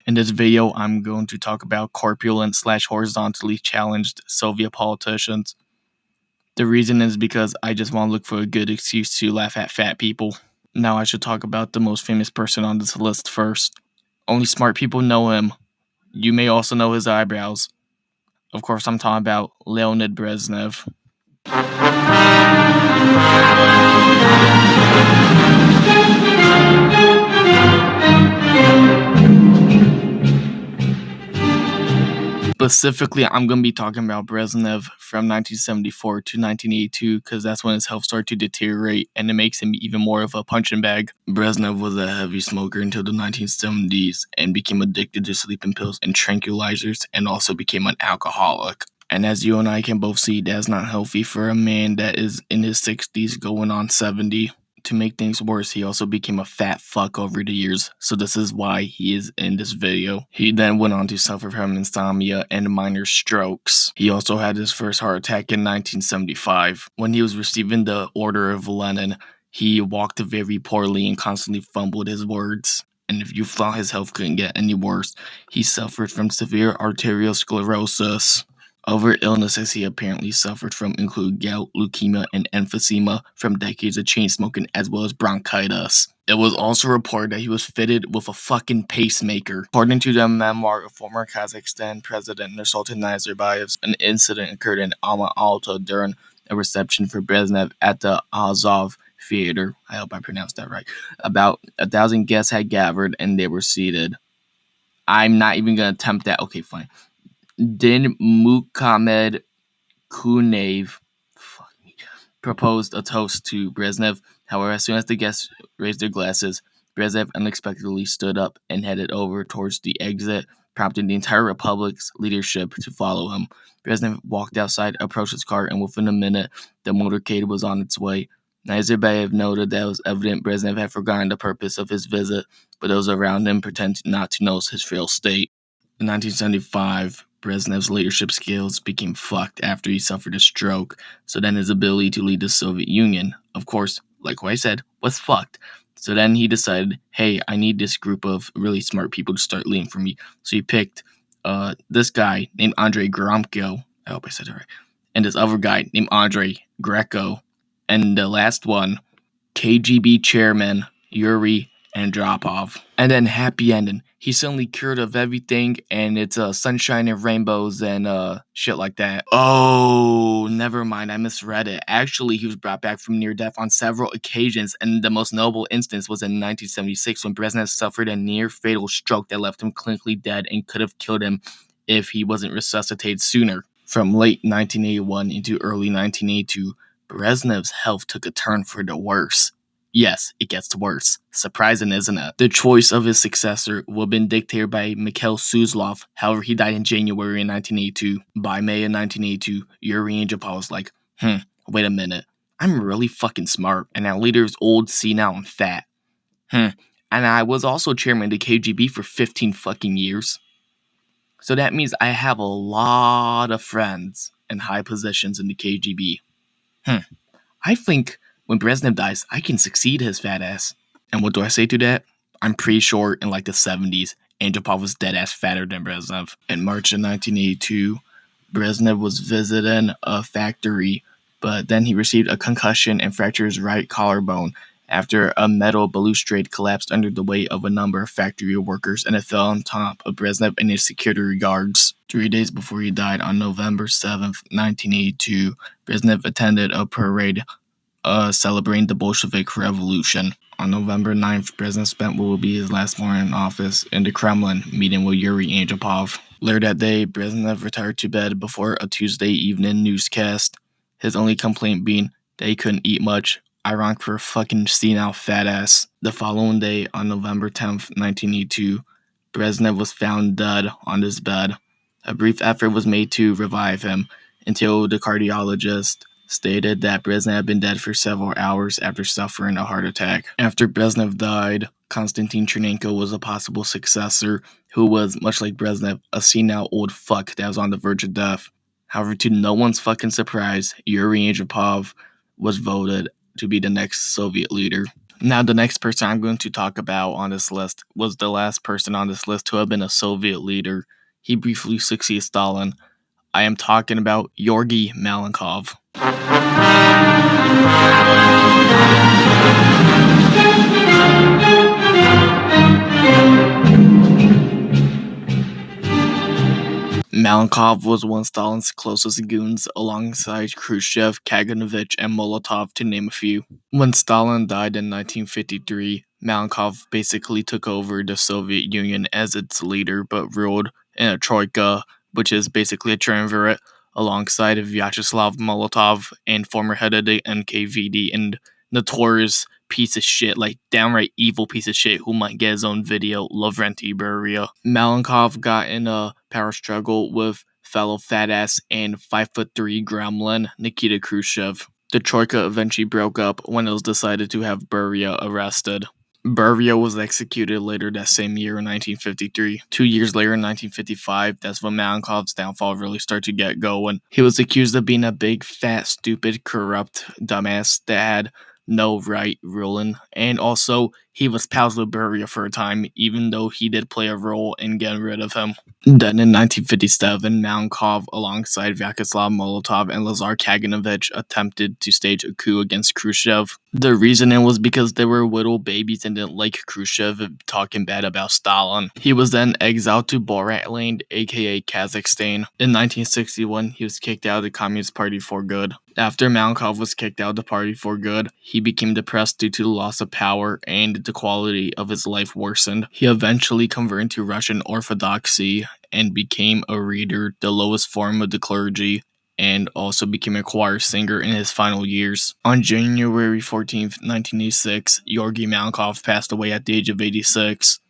In this video, I'm going to talk about corpulent / horizontally challenged Soviet politicians. The reason is because I just want to look for a good excuse to laugh at fat people. Now I should talk about the most famous person on this list first. Only smart people know him. You may also know his eyebrows. Of course, I'm talking about Leonid Brezhnev. Specifically, I'm going to be talking about Brezhnev from 1974 to 1982 because that's when his health started to deteriorate and it makes him even more of a punching bag. Brezhnev was a heavy smoker until the 1970s and became addicted to sleeping pills and tranquilizers and also became an alcoholic. And as you and I can both see, that's not healthy for a man that is in his 60s going on 70. To make things worse, he also became a fat fuck over the years, so this is why he is in this video. He then went on to suffer from insomnia and minor strokes. He also had his first heart attack in 1975. When he was receiving the Order of Lenin, he walked very poorly and constantly fumbled his words. And if you thought his health couldn't get any worse, he suffered from severe arterial sclerosis. Other illnesses he apparently suffered from include gout, leukemia, and emphysema from decades of chain smoking, as well as bronchitis. It was also reported that he was fitted with a fucking pacemaker. According to the memoir of former Kazakhstan President Nursultan Nazarbayev, an incident occurred in Alma-Ata during a reception for Brezhnev at the Azov Theater. I hope I pronounced that right. About 1,000 guests had gathered and they were seated. I'm not even going to attempt that. Okay, fine. Din Muhammad Kunaev proposed a toast to Brezhnev. However, as soon as the guests raised their glasses, Brezhnev unexpectedly stood up and headed over towards the exit, prompting the entire Republic's leadership to follow him. Brezhnev walked outside, approached his car, and within a minute, the motorcade was on its way. Nazarbayev noted that it was evident Brezhnev had forgotten the purpose of his visit, but those around him pretended not to notice his frail state. In 1975, Brezhnev's leadership skills became fucked after he suffered a stroke, so then his ability to lead the Soviet Union, of course, like what I said, was fucked. So then he decided, hey, I need this group of really smart people to start leading for me. So he picked this guy named Andrei Gromko, I hope I said it right, and this other guy named Andrei Greco, and the last one, KGB chairman Yuri Andropov. And then happy ending. He's suddenly cured of everything, and it's sunshine and rainbows and shit like that. Oh, never mind. I misread it. Actually, he was brought back from near death on several occasions, and the most notable instance was in 1976 when Brezhnev suffered a near-fatal stroke that left him clinically dead and could have killed him if he wasn't resuscitated sooner. From late 1981 into early 1982, Brezhnev's health took a turn for the worse. Yes, it gets worse. Surprising, isn't it? The choice of his successor would have been dictated by Mikhail Suslov. However, he died in January in 1982. By May of 1982, Yuri Andropov was like, wait a minute. I'm really fucking smart, and our leader is old, senile, and fat. And I was also chairman of the KGB for 15 fucking years. So that means I have a lot of friends in high positions in the KGB. I think when Brezhnev dies, I can succeed his fat ass. And what do I say to that? I'm pretty sure in like the 70s, Andropov was dead ass fatter than Brezhnev. In March of 1982, Brezhnev was visiting a factory, but then he received a concussion and fractured his right collarbone after a metal balustrade collapsed under the weight of a number of factory workers and it fell on top of Brezhnev and his security guards. 3 days before he died on November 7th, 1982, Brezhnev attended a parade celebrating the Bolshevik Revolution. On November 9th, Brezhnev spent what will be his last morning in office in the Kremlin, meeting with Yuri Andropov. Later that day, Brezhnev retired to bed before a Tuesday evening newscast, his only complaint being that he couldn't eat much, ironic for a fucking senile fat ass. The following day, on November 10th, 1982, Brezhnev was found dead on his bed. A brief effort was made to revive him until the cardiologist stated that Brezhnev had been dead for several hours after suffering a heart attack. After Brezhnev died, Konstantin Chernenko was a possible successor who was, much like Brezhnev, a senile old fuck that was on the verge of death. However, to no one's fucking surprise, Yuri Andropov was voted to be the next Soviet leader. Now, the next person I'm going to talk about on this list was the last person on this list to have been a Soviet leader. He briefly succeeded Stalin. I am talking about Georgy Malenkov. Malenkov was one of Stalin's closest goons alongside Khrushchev, Kaganovich, and Molotov, to name a few. When Stalin died in 1953, Malenkov basically took over the Soviet Union as its leader, but ruled in a troika, which is basically a triumvirate, alongside Vyacheslav Molotov and former head of the NKVD and notorious piece of shit, like downright evil piece of shit who might get his own video, Lavrenti Beria. Malenkov got in a power struggle with fellow fat ass and 5'3" gremlin Nikita Khrushchev. The troika eventually broke up when it was decided to have Beria arrested. Beria was executed later that same year in 1953. 2 years later in 1955, that's when Malenkov's downfall really started to get going. He was accused of being a big, fat, stupid, corrupt dumbass that had no right ruling, and also he was pals with Beria for a time, even though he did play a role in getting rid of him. Then in 1957, Malenkov, alongside Vyacheslav Molotov and Lazar Kaganovich, attempted to stage a coup against Khrushchev. The reasoning was because they were little babies and didn't like Khrushchev talking bad about Stalin. He was then exiled to Boratland, aka Kazakhstan. In 1961, he was kicked out of the Communist Party for good. After Malenkov was kicked out of the party for good, he became depressed due to the loss of power and the quality of his life worsened. He eventually converted to Russian Orthodoxy and became a reader, the lowest form of the clergy, and also became a choir singer in his final years. On January 14th, 1986, Georgy Malenkov passed away at the age of 86.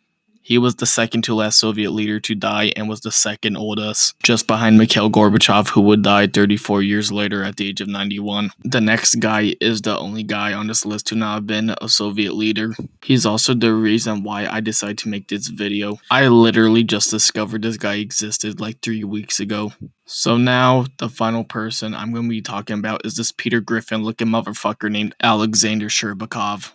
He was the second to last Soviet leader to die and was the second oldest, just behind Mikhail Gorbachev, who would die 34 years later at the age of 91. The next guy is the only guy on this list to not have been a Soviet leader. He's also the reason why I decided to make this video. I literally just discovered this guy existed like 3 weeks ago. So now, the final person I'm going to be talking about is this Peter Griffin looking motherfucker named Aleksandr Shcherbakov.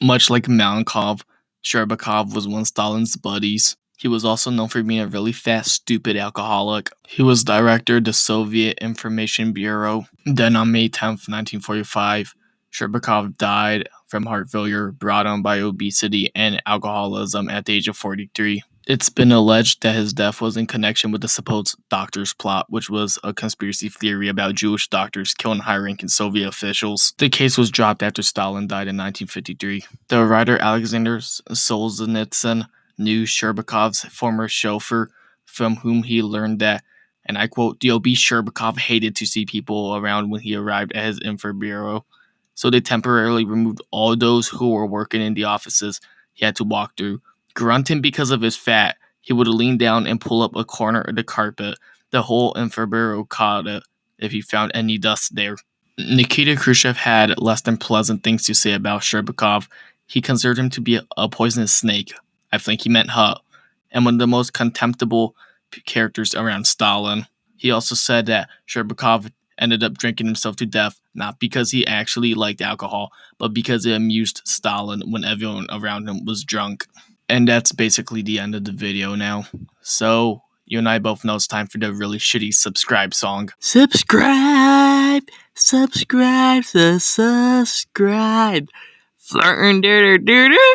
Much like Malenkov, Shcherbakov was one of Stalin's buddies. He was also known for being a really fat, stupid alcoholic. He was director of the Soviet Information Bureau. Then on May 10th, 1945, Shcherbakov died from heart failure brought on by obesity and alcoholism at the age of 43. It's been alleged that his death was in connection with the supposed doctor's plot, which was a conspiracy theory about Jewish doctors killing high-ranking Soviet officials. The case was dropped after Stalin died in 1953. The writer Alexander Solzhenitsyn knew Shcherbakov's former chauffeur, from whom he learned that, and I quote, the obese Shcherbakov hated to see people around when he arrived at his info bureau, so they temporarily removed all those who were working in the offices he had to walk through. Grunting because of his fat, he would lean down and pull up a corner of the carpet. The whole info bureau caught it if he found any dust there. Nikita Khrushchev had less than pleasant things to say about Shcherbakov. He considered him to be a poisonous snake. I think he meant hut, and one of the most contemptible characters around Stalin. He also said that Shcherbakov ended up drinking himself to death, not because he actually liked alcohol, but because it amused Stalin when everyone around him was drunk. And that's basically the end of the video now. So, you and I both know it's time for the really shitty subscribe song. Subscribe! Subscribe! Subscribe! Flirtin' doo doo doo doo!